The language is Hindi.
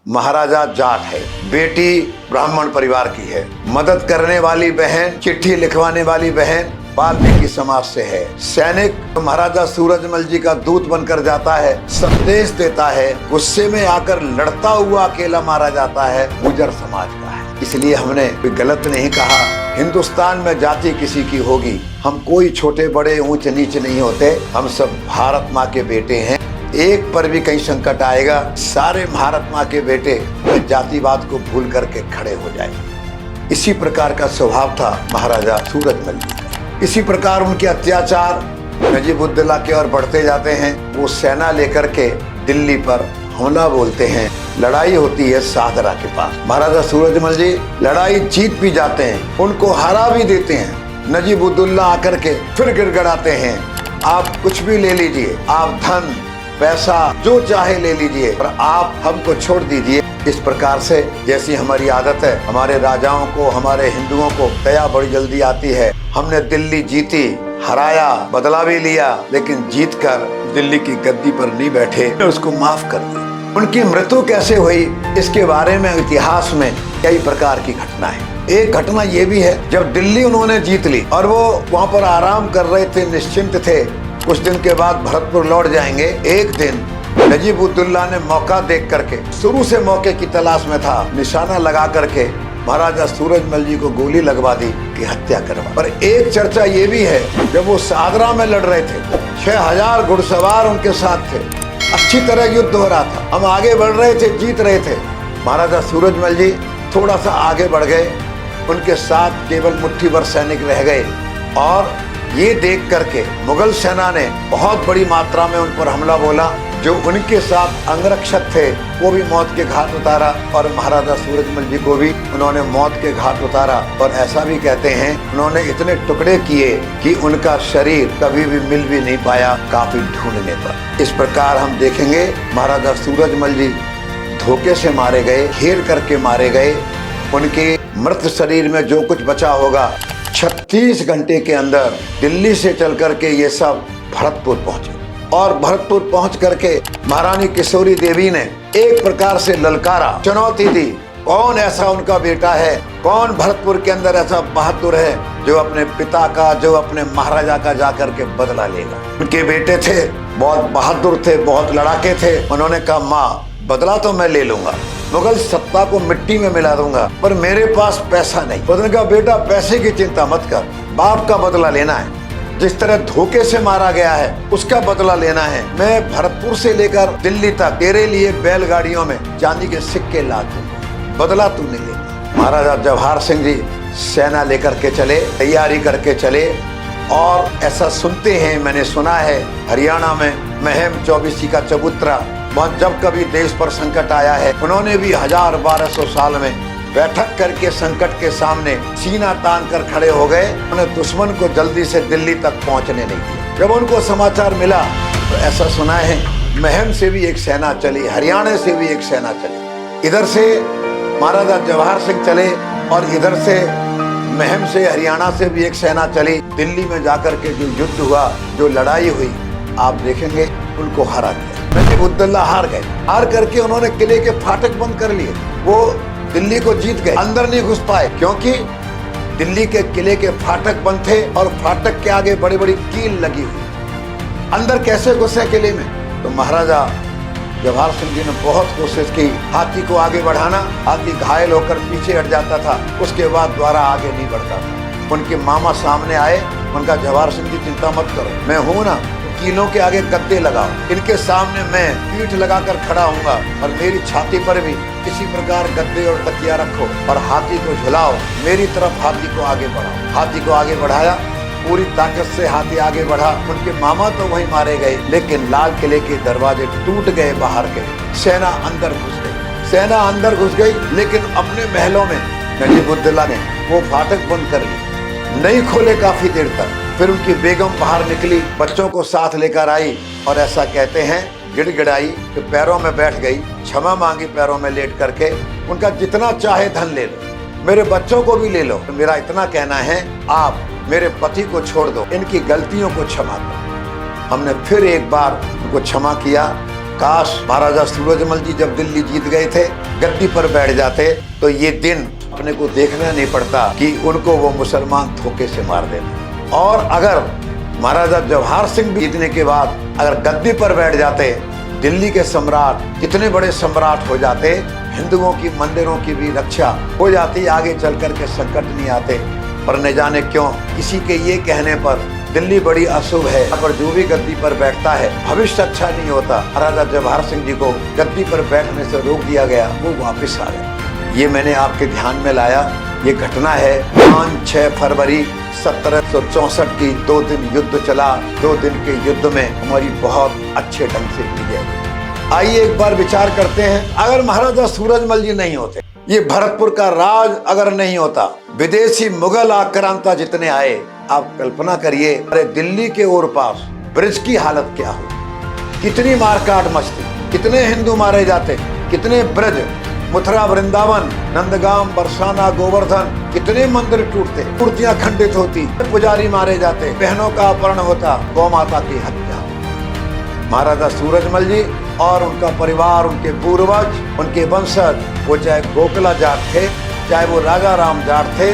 महाराजा जाट है, बेटी ब्राह्मण परिवार की है, मदद करने वाली बहन, चिट्ठी लिखवाने वाली बहन वाल्मीकि समाज से है। सैनिक महाराजा सूरजमल जी का दूत बनकर जाता है, संदेश देता है, गुस्से में आकर लड़ता हुआ अकेला मारा जाता है, गुर्जर समाज का है। इसलिए हमने कोई गलत नहीं कहा। हिंदुस्तान में जाति किसी की होगी, हम कोई छोटे बड़े ऊंच नीच नहीं होते, हम सब भारत माँ के बेटे हैं। एक पर भी कहीं संकट आएगा, सारे भारत माँ के बेटे जातिवाद को भूल करके खड़े हो जाएंगे। इसी प्रकार का स्वभाव था महाराजा सूरजमल जी का। इसी प्रकार उनके अत्याचार नजीबुद्दौला की ओर बढ़ते जाते हैं। वो सेना लेकर के दिल्ली पर हमला बोलते हैं। लड़ाई होती है शाहदरा के पास। महाराजा सूरजमल जी लड़ाई जीत भी जाते हैं, उनको हरा भी देते हैं। नजीबुद्दौला आकर के फिर गिड़गिड़ाते हैं, आप कुछ भी ले लीजिए, आप धन पैसा जो चाहे ले लीजिए, पर आप हमको छोड़ दीजिए। इस प्रकार से जैसी हमारी आदत है, हमारे राजाओं को, हमारे हिंदुओं को दया बड़ी जल्दी आती है। हमने दिल्ली जीती, हराया, बदला भी लिया, लेकिन जीतकर दिल्ली की गद्दी पर नहीं बैठे, उसको माफ कर दिया। उनकी मृत्यु कैसे हुई, इसके बारे में इतिहास में कई प्रकार की घटना है। एक घटना ये भी है, जब दिल्ली उन्होंने जीत ली और वो वहाँ पर आराम कर रहे थे, निश्चिंत थे, कुछ दिन के बाद भरतपुर लौट जाएंगे। एक दिन नजीबुद्दौला ने मौका देख करके, शुरू से मौके की तलाश में था, निशाना लगा करके महाराजा सूरजमल जी को गोली लगवा दी कि हत्या करवा। पर एक चर्चा ये भी है, जब वो शाहदरा में लड़ रहे थे, 6000 घुड़सवार उनके साथ थे, अच्छी तरह युद्ध हो रहा था, हम आगे बढ़ रहे थे, जीत रहे थे। महाराजा सूरजमल जी थोड़ा सा आगे बढ़ गए, उनके साथ केवल मुट्ठी भर सैनिक रह गए और ये देख करके मुगल सेना ने बहुत बड़ी मात्रा में उन पर हमला बोला। जो उनके साथ अंगरक्षक थे वो भी मौत के घाट उतारा और महाराजा सूरजमल जी को भी उन्होंने मौत के घाट उतारा। और ऐसा भी कहते हैं, उन्होंने इतने टुकड़े किए कि उनका शरीर कभी भी मिल भी नहीं पाया काफी ढूंढने पर। इस प्रकार हम देखेंगे महाराजा सूरजमल जी धोखे से मारे गए, घेर करके मारे गए। उनके मृत शरीर में जो कुछ बचा होगा, 36 घंटे के अंदर दिल्ली से चल करके ये सब भरतपुर पहुंचे और भरतपुर पहुंच करके महारानी किशोरी देवी ने एक प्रकार से ललकारा, चुनौती दी, कौन ऐसा उनका बेटा है, कौन भरतपुर के अंदर ऐसा बहादुर है जो अपने पिता का, जो अपने महाराजा का जाकर के बदला लेगा। उनके बेटे थे, बहुत बहादुर थे, बहुत लड़ाके थे। उन्होंने कहा, माँ बदला तो मैं ले लूंगा, मुगल सत्ता को मिट्टी में मिला दूंगा, पर मेरे पास पैसा नहीं। उन्होंने कहा, बेटा पैसे की चिंता मत कर, बाप का बदला लेना है। जिस तरह धोखे से मारा गया है उसका बदला लेना है। मैं भरतपुर से लेकर दिल्ली तक तेरे लिए बैलगाड़ियों में चांदी के सिक्के ला दूंगा, बदला तू नहीं लेगा। महाराजा जवाहर सिंह जी सेना लेकर के चले, तैयारी करके चले। और ऐसा सुनते हैं, मैंने सुना है, हरियाणा में महम चौबीसी का चबूतरा, जब कभी देश पर संकट आया है, उन्होंने भी 1000-1200 साल में बैठक करके संकट के सामने सीना तान कर खड़े हो गए। उन्हें दुश्मन को जल्दी से दिल्ली तक पहुंचने नहीं दिया। जब उनको समाचार मिला तो ऐसा सुना है, महम से भी एक सेना चली, हरियाणा से भी एक सेना चली। इधर से महाराजा जवाहर सिंह चले और इधर से महम से, हरियाणा से भी एक सेना चली। दिल्ली में जाकर के जो युद्ध हुआ, जो लड़ाई हुई, आप देखेंगे उनको हरा दिया। नजीबुद्दौला हार गए। हार करके उन्होंने किले के फाटक बंद कर लिए। वो दिल्ली को जीत गए, अंदर नहीं घुस पाए, क्योंकि दिल्ली के किले के फाटक बंद थे और फाटक के आगे बड़ी बड़ी कील लगी हुई। अंदर कैसे घुसे किले में? तो महाराजा जवाहर सिंह जी ने बहुत कोशिश की हाथी को आगे बढ़ाना। हाथी घायल होकर पीछे हट जाता था, उसके बाद द्वारा आगे नहीं बढ़ता था। उनके मामा सामने आए, उनका जवाहर सिंह जी चिंता मत करो, मैं हूं ना, कीलों के आगे गद्दे लगाओ, इनके सामने मैं पीठ लगाकर खड़ा हूँगा और मेरी छाती पर भी किसी प्रकार गद्दे और तकिया रखो और हाथी को झुलाओ, मेरी तरफ हाथी को आगे बढ़ाओ। हाथी को आगे बढ़ाया, पूरी ताकत से हाथी आगे बढ़ा। उनके मामा तो वहीं मारे गए, लेकिन लाल किले के दरवाजे टूट गए बाहर के, सेना अंदर घुस गई। सेना अंदर घुस गई, लेकिन अपने महलों में नजीबुद्दौला ने वो फाटक बंद कर लिए, नहीं खोले काफी देर तक। फिर उनकी बेगम बाहर निकली, बच्चों को साथ लेकर आई और ऐसा कहते हैं गिड़गिड़ाई कि पैरों में बैठ गई, क्षमा मांगी पैरों में लेट करके। उनका जितना चाहे धन ले लो, मेरे बच्चों को भी ले लो, मेरा इतना कहना है, आप मेरे पति को छोड़ दो, इनकी गलतियों को क्षमा करो। हमने फिर एक बार उनको क्षमा किया काश महाराजा सूरजमल जी जब दिल्ली जीत गए थे, गद्दी पर बैठ जाते तो ये दिन अपने को देखना नहीं पड़ता कि उनको वो मुसलमान धोखे से मार देते। और अगर महाराजा जवाहर सिंह जीतने के बाद अगर गद्दी पर बैठ जाते, दिल्ली के सम्राट कितने बड़े सम्राट हो जाते, हिंदुओं की मंदिरों की भी रक्षा हो जाती, आगे चल कर के संकट नहीं आते। पर न जाने क्यों किसी के ये कहने पर दिल्ली बड़ी अशुभ है, पर जो भी गद्दी पर बैठता है भविष्य अच्छा नहीं होता। महाराजा जवाहर सिंह जी को गद्दी पर बैठने से रोक दिया गया, वो वापस आ गए। ये मैंने आपके ध्यान में लाया। ये घटना है 5-6 फरवरी 1764 की। 2 दिन युद्ध चला। 2 दिन के युद्ध में हमारी बहुत अच्छे ढंग से की गई। आइए एक बार विचार करते हैं, अगर महाराजा सूरजमल जी नहीं होते, ये भरतपुर का राज अगर नहीं होता, विदेशी मुगल आक्रांता जितने आए, आप कल्पना करिए अरे दिल्ली के ओर पास ब्रिज की हालत क्या हो, कितनी मारकाट मचती, कितने हिंदू मारे जाते, कितने ब्रज, मथुरा, वृंदावन, नंदगाम, बरसाना, गोवर्धन, कितने मंदिर टूटते, मूर्तियां खंडित होती, पुजारी मारे जाते, बहनों का अपहरण होता, गौ माता की हत्या। महाराजा सूरजमल जी और उनका परिवार, उनके पूर्वज, उनके वंशज, वो चाहे गोखला जाट थे, चाहे वो राजा राम जाट थे,